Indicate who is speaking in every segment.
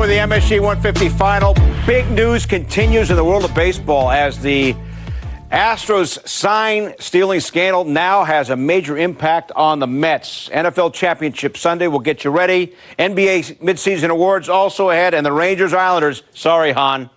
Speaker 1: the MSG 150 final. Big news continues in the world of baseball as the Astros sign-stealing scandal now has a major impact on the Mets. NFL Championship Sunday will get you ready. NBA midseason awards also ahead, and the Rangers-Islanders, sorry, Han,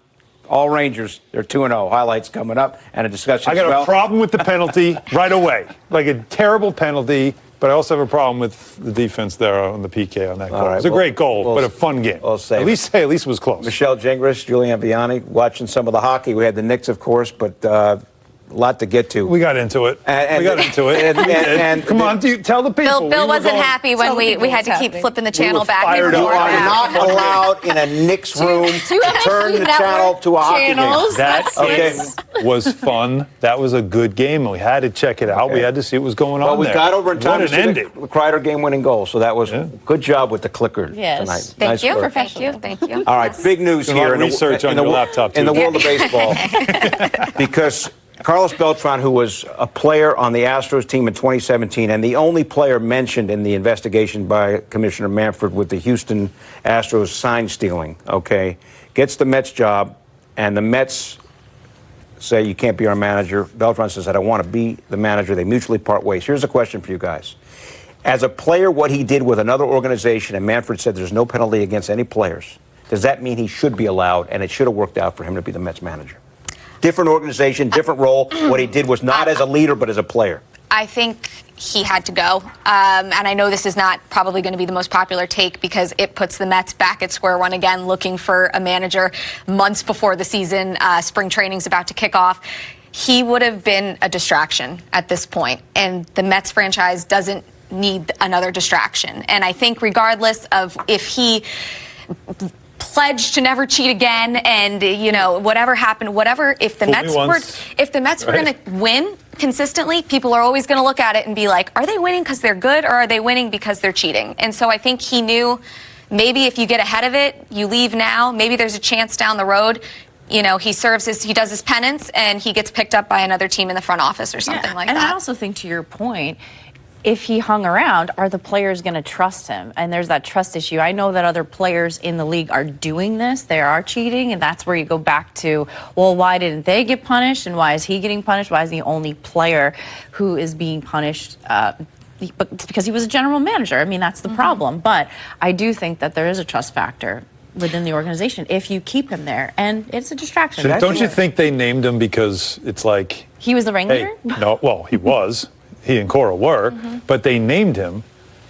Speaker 1: all Rangers, they're 2-0. Highlights coming up and a discussion
Speaker 2: I got a problem with the penalty right away, like a terrible penalty. But I also have a problem with the defense there on the PK on that goal.
Speaker 1: Right,
Speaker 2: it was a great goal, but a fun game. At least it was close.
Speaker 1: Michelle Gingras, Julian Vianney, watching some of the hockey. We had the Knicks, of course, but a lot to get to.
Speaker 2: We got into it. Come on, tell the people.
Speaker 3: Bill wasn't happy when we had to keep flipping the channel back and forth.
Speaker 1: You are not allowed in a Knicks room to turn the channel to a hockey game.
Speaker 2: That was fun. That was a good game. We had to check it out. We had to see what was going on
Speaker 1: Well, we
Speaker 2: there.
Speaker 1: got over in time to see
Speaker 2: ending.
Speaker 1: the Kreider game-winning goal, so that was good job with the clicker tonight.
Speaker 3: Thank you.
Speaker 1: All right, big news here in the world of baseball because Carlos Beltran, who was a player on the Astros team in 2017 and the only player mentioned in the investigation by Commissioner Manfred with the Houston Astros sign stealing, gets the Mets job, and the Mets say, you can't be our manager. Beltran says, I don't want to be the manager. They mutually part ways. Here's a question for you guys. As a player, what he did with another organization, and Manfred said there's no penalty against any players, does that mean he should be allowed, and it should have worked out for him to be the Mets manager? Different organization, different role. What he did was not as a leader, but as a player.
Speaker 3: I think he had to go. And I know this is not probably going to be the most popular take because it puts the Mets back at square one again, looking for a manager months before the season. Spring training's about to kick off. He would have been a distraction at this point, and the Mets franchise doesn't need another distraction. And I think regardless of if he pledged to never cheat again, and whatever happened, if the Mets were going to win consistently, people are always going to look at it and be like, are they winning because they're good, or are they winning because they're cheating? And so I think he knew maybe if you get ahead of it, you leave now, maybe there's a chance down the road. He does his penance, and he gets picked up by another team in the front office or something like that.
Speaker 4: And I also think, to your point, if he hung around, are the players going to trust him? And there's that trust issue. I know that other players in the league are doing this. They are cheating, and that's where you go back to, well, why didn't they get punished, and why is he getting punished? Why is he the only player who is being punished? It's because he was a general manager. I mean, that's the problem. But I do think that there is a trust factor within the organization if you keep him there, and it's a distraction.
Speaker 2: So don't you think they named him because it's like
Speaker 4: he was the ringleader?
Speaker 2: He was. He and Cora were, but they named him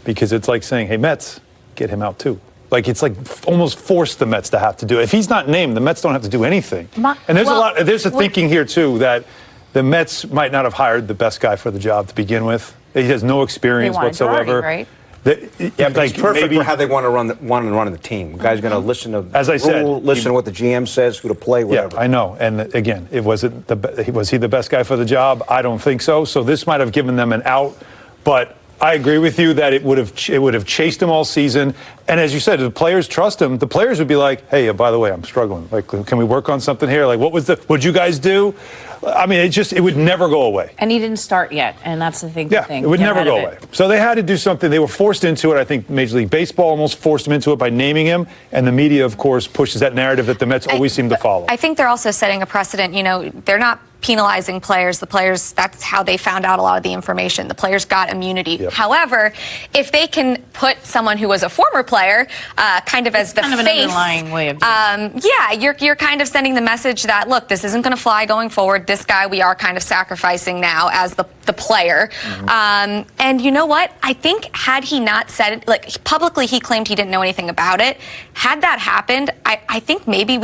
Speaker 2: because it's like saying, hey, Mets, get him out too. Like, it's like almost forced the Mets to have to do it. If he's not named, the Mets don't have to do anything. And there's a thinking here too that the Mets might not have hired the best guy for the job to begin with. He has no experience whatsoever.
Speaker 4: Right?
Speaker 1: But it's perfect for how they want to run the team. The guy's going to listen to listen to what the GM says, who to play, whatever.
Speaker 2: Yeah, I know. And again, was he the best guy for the job? I don't think so. So this might have given them an out, but I agree with you that it would have chased him all season. And as you said, if the players trust him, the players would be like, hey, by the way, I'm struggling. Like, can we work on something here? Like, what'd you guys do? I mean, it would never go away.
Speaker 4: And he didn't start yet, and that's the thing.
Speaker 2: It would never go away. So they had to do something. They were forced into it. I think Major League Baseball almost forced them into it by naming him, and the media, of course, pushes that narrative that the Mets always seem to follow.
Speaker 3: I think they're also setting a precedent. They're not penalizing players. The players, that's how they found out a lot of the information. The players got immunity.
Speaker 4: Yep.
Speaker 3: However, if they can put someone who was a former player kind of as the
Speaker 4: kind
Speaker 3: face,
Speaker 4: of an underlying way of doing it.
Speaker 3: You're kind of sending the message that, look, this isn't going to fly going forward. This guy we are kind of sacrificing now as the player. And you know what? I think had he not said it, like publicly he claimed he didn't know anything about it. Had that happened, I think maybe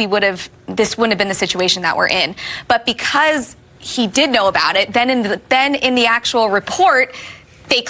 Speaker 3: this wouldn't have been the situation that we're in. But because he did know about it, then in the actual report, they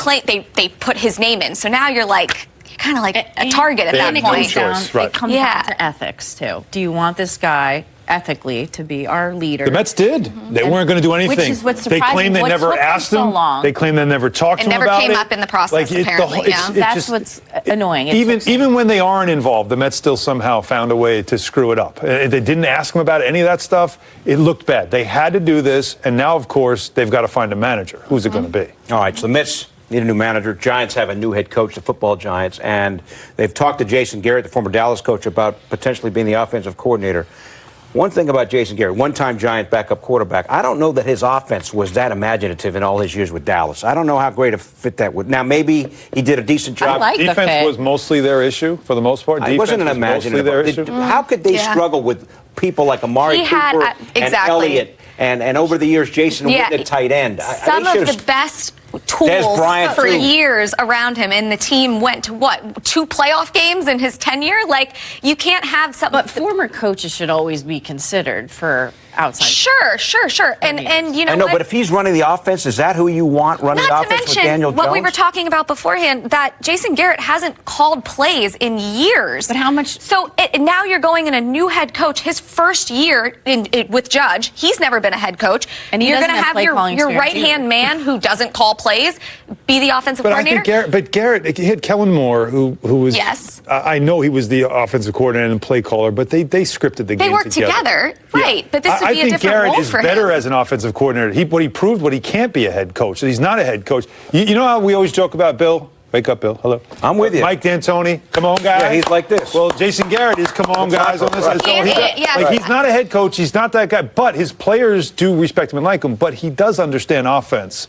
Speaker 3: put his name in. So now you're kind of like a target at that point.
Speaker 4: It comes down to ethics too. Do you want this guy ethically to be our leader?
Speaker 2: The Mets did. They weren't going to do anything.
Speaker 4: Which is what's surprising.
Speaker 2: They claim they never asked him. They claim they never talked to him about it.
Speaker 3: It never came up in the process, apparently.
Speaker 4: That's what's annoying.
Speaker 2: Even when they aren't involved, the Mets still somehow found a way to screw it up. They didn't ask him about any of that stuff. It looked bad. They had to do this, and now, of course, they've got to find a manager. Who's it going to be?
Speaker 1: All right, so the Mets need a new manager. Giants have a new head coach, the football Giants, and they've talked to Jason Garrett, the former Dallas coach, about potentially being the offensive coordinator. One thing about Jason Garrett, one-time Giant backup quarterback, I don't know that his offense was that imaginative in all his years with Dallas. I don't know how great a fit that would. Now, maybe he did a decent job.
Speaker 2: Defense was mostly their issue for the most part.
Speaker 1: It wasn't an imaginative. How could they struggle with people like Amari Cooper and Elliott, and over the years, Jason Witten at tight end?
Speaker 3: Some of the best tools for years around him, and the team went to what, 2 playoff games in his tenure? Like, you can't have some.
Speaker 4: But former coaches should always be considered for outside.
Speaker 3: Sure. And you know,
Speaker 1: I know, but if he's running the offense, is that who you want running the offense with Daniel Jones?
Speaker 3: What we were talking about beforehand, that Jason Garrett hasn't called plays in years.
Speaker 4: But how much?
Speaker 3: So now you're going in a new head coach, his first year with Judge. He's never been a head coach.
Speaker 4: And you're going to
Speaker 3: have your right-hand man who doesn't call plays be the offensive coordinator?
Speaker 2: I think Garrett, he had Kellen Moore, who was.
Speaker 3: Yes.
Speaker 2: I know he was the offensive coordinator and play caller, but they scripted the game.
Speaker 3: They worked together. Right.
Speaker 2: Yeah.
Speaker 3: But this would be a different
Speaker 2: Garrett
Speaker 3: role
Speaker 2: is
Speaker 3: for
Speaker 2: better
Speaker 3: him.
Speaker 2: as an offensive coordinator. What he proved, he can't be a head coach. He's not a head coach. You know how we always joke about Bill? Wake up, Bill. Hello.
Speaker 1: I'm with you.
Speaker 2: Mike D'Antoni. Come on, guys.
Speaker 1: Yeah, he's like this.
Speaker 2: Well, Jason Garrett is come on, guys. On this. He's not a head coach. He's not that guy. But his players do respect him and like him. But he does understand offense.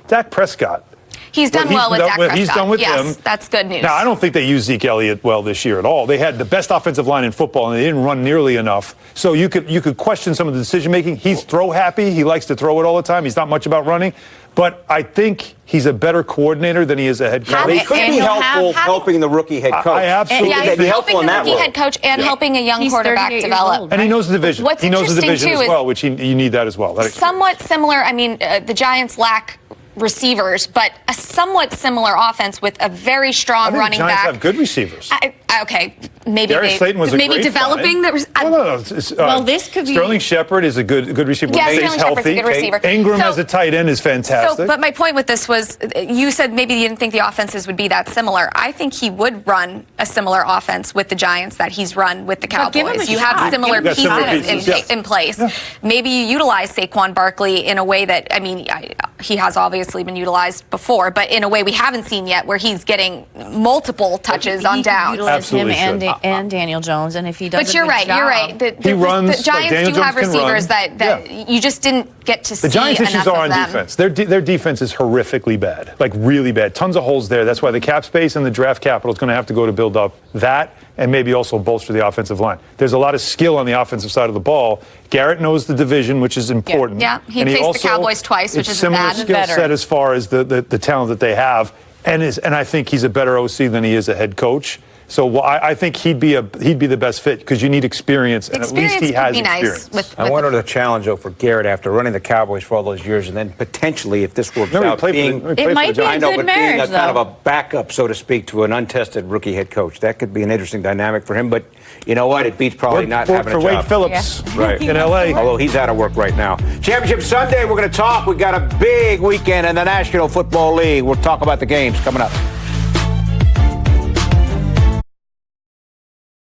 Speaker 2: Dak Prescott.
Speaker 3: He's done well with Dak Prescott.
Speaker 2: He's done with him.
Speaker 3: Yes, that's good news.
Speaker 2: Now, I don't think they used Zeke Elliott well this year at all. They had the best offensive line in football, and they didn't run nearly enough. So you could question some of the decision-making. He's throw happy. He likes to throw it all the time. He's not much about running. But I think he's a better coordinator than he is a head coach.
Speaker 1: He could be helpful helping the rookie head coach.
Speaker 2: I absolutely
Speaker 3: think he's helping the rookie head coach and helping a young quarterback develop.
Speaker 2: And he knows the division.
Speaker 3: What's
Speaker 2: he knows the division
Speaker 3: interesting,
Speaker 2: as well, which you need that as well.
Speaker 3: Somewhat similar. I mean, the Giants lack receivers, but a somewhat similar offense with a very strong running back.
Speaker 2: The Giants have good receivers.
Speaker 3: Okay, maybe
Speaker 2: developing
Speaker 3: the.
Speaker 2: Well,
Speaker 4: this could be.
Speaker 2: Sterling Shepard is a good receiver.
Speaker 3: Yeah, Sterling Shepard's a good receiver.
Speaker 2: Ingram as a tight end is fantastic.
Speaker 3: But my point with this was, you said maybe you didn't think the offenses would be that similar. I think he would run a similar offense with the Giants that he's run with the Cowboys. You have similar pieces in place. Yeah. Maybe you utilize Saquon Barkley in a way that, I mean, he has obviously been utilized before, but in a way we haven't seen yet, where he's getting multiple touches on downs.
Speaker 2: Absolutely
Speaker 4: him and Daniel Jones, and if he does,
Speaker 3: but you're right. The Giants do have receivers that you just didn't get to see.
Speaker 2: The Giants' issues are on defense. Their defense is horrifically bad, like really bad. Tons of holes there. That's why the cap space and the draft capital is going to have to go to build up that, and maybe also bolster the offensive line. There's a lot of skill on the offensive side of the ball. Garrett knows the division, which is important.
Speaker 3: Yeah, he faced the Cowboys twice, which is
Speaker 2: similar skill set as far as the talent that they have, and I think he's a better OC than he is a head coach. So I think he'd be the best fit, because you need experience, and at least he has experience.
Speaker 1: I wonder the challenge, though, for Garrett after running the Cowboys for all those years, and then potentially, if this works out, being
Speaker 4: a good marriage,
Speaker 1: kind of a backup, so to speak, to an untested rookie head coach. That could be an interesting dynamic for him. But you know what? It beats probably not having a job.
Speaker 2: For Wade Phillips, right, in L.A.
Speaker 1: Although he's out of work right now. Championship Sunday, we're going to talk. We've got a big weekend in the National Football League. We'll talk about the games coming up.